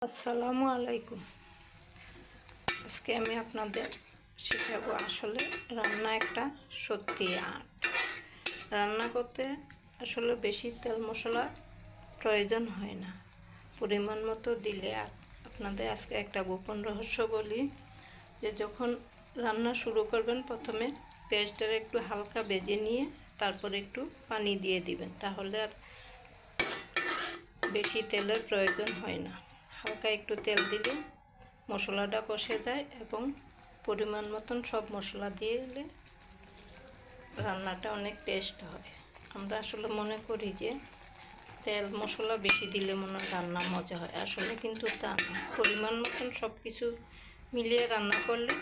আসসালামু আলাইকুম। আজকে আমি আপনাদের শেখাবো আসলে রান্না একটা সত্যি আর্ট। রান্না করতে আসলে বেশি তেল মশলা প্রয়োজন হয় না, পরিমাণ মতো দিলে। আর আপনাদের আজকে একটা গোপন রহস্য বলি, যে যখন রান্না শুরু করবেন প্রথমে পেঁয়াজটা একটু হালকা ভেজে নিয়ে তারপরে একটু পানি দিয়ে দিবেন, তাহলে আর বেশি তেলের প্রয়োজন হয় না। হালকা একটু তেল দিলে মশলাটা কষে যায় এবং পরিমাণ মতন সব মশলা দিয়ে দিলে রান্নাটা অনেক টেস্ট হয়। আমরা আসলে মনে করি যে তেল মশলা বেশি দিলে মনে হয় রান্না মজা হয়, আসলে কিন্তু তা না। পরিমাণ মতন সব কিছু মিলিয়ে রান্না করলে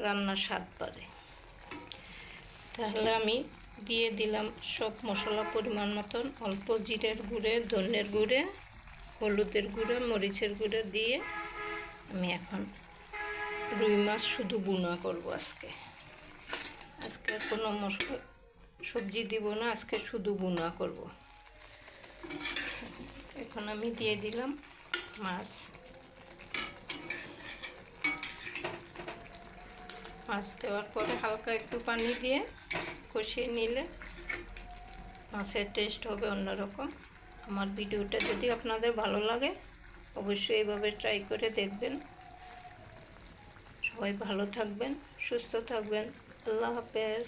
রান্নার স্বাদ বাড়ে। তাহলে আমি দিয়ে দিলাম সব মশলা পরিমাণ মতন, অল্প জিরের গুঁড়ে, ধনের গুঁড়ে, হলুদের গুঁড়ো, মরিচের গুঁড়ো দিয়ে আমি এখন রুই মাছ শুধু ভুনা করব। আজকে কোনো মশলা সবজি দিব না, আজকে শুধু ভুনা করব। এখন আমি দিয়ে দিলাম মাছ দেওয়ার পরে হালকা একটু পানি দিয়ে কষিয়ে নিলে মাছের টেস্ট হবে অন্যরকম। আমার ভিডিওটা যদি আপনাদের ভালো লাগে অবশ্যই এইভাবে ট্রাই করে দেখবেন। সবাই ভালো থাকবেন, সুস্থ থাকবেন। আল্লাহ হাফেজ।